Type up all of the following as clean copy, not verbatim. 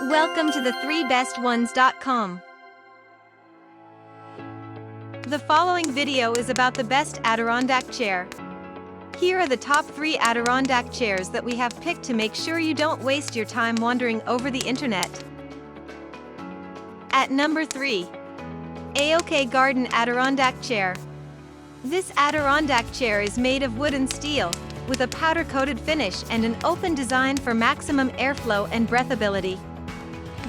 Welcome to the 3bestones.com. The following video is about the best Adirondack chair. Here are the top 3 Adirondack chairs that we have picked to make sure you don't waste your time wandering over the internet. At number 3. AOK Garden Adirondack Chair. This Adirondack chair is made of wood and steel, with a powder-coated finish and an open design for maximum airflow and breathability.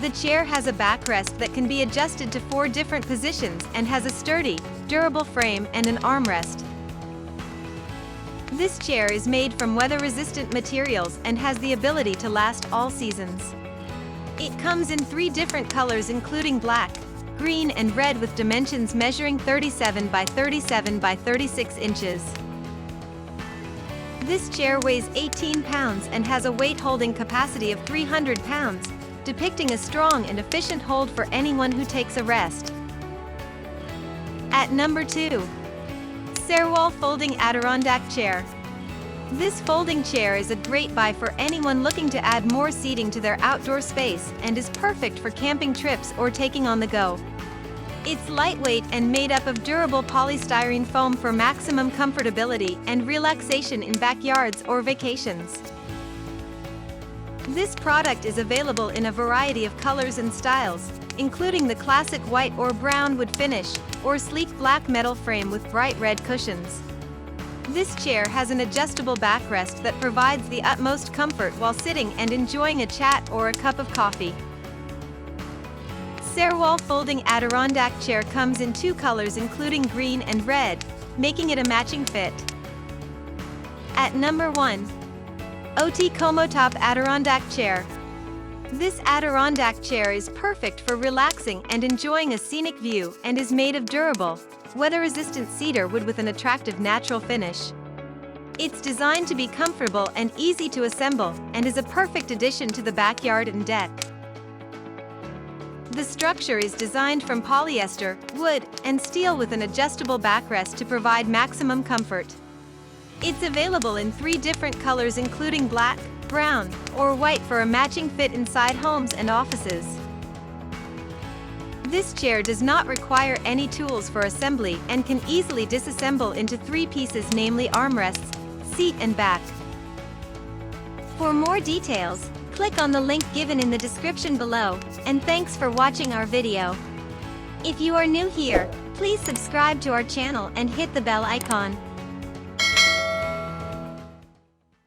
The chair has a backrest that can be adjusted to 4 different positions and has a sturdy, durable frame and an armrest. This chair is made from weather-resistant materials and has the ability to last all seasons. It comes in 3 different colors including black, green and red with dimensions measuring 37 by 37 by 36 inches. This chair weighs 18 pounds and has a weight-holding capacity of 300 pounds, depicting a strong and efficient hold for anyone who takes a rest. At number 2. Serwall Folding Adirondack Chair. This folding chair is a great buy for anyone looking to add more seating to their outdoor space and is perfect for camping trips or taking on the go. It's lightweight and made up of durable polystyrene foam for maximum comfortability and relaxation in backyards or vacations. This product is available in a variety of colors and styles, including the classic white or brown wood finish, or sleek black metal frame with bright red cushions. This chair has an adjustable backrest that provides the utmost comfort while sitting and enjoying a chat or a cup of coffee. Serwall Folding Adirondack Chair comes in 2 colors including green and red, making it a matching fit. At number 1. QOMOTOP Adirondack Chair. This Adirondack chair is perfect for relaxing and enjoying a scenic view and is made of durable, weather-resistant cedar wood with an attractive natural finish. It's designed to be comfortable and easy to assemble and is a perfect addition to the backyard and deck. The structure is designed from polyester, wood, and steel with an adjustable backrest to provide maximum comfort. It's available in 3 different colors including black, brown, or white for a matching fit inside homes and offices. This chair does not require any tools for assembly and can easily disassemble into 3 pieces, namely armrests, seat and back. For more details, click on the link given in the description below, and thanks for watching our video. If you are new here, please subscribe to our channel and hit the bell icon.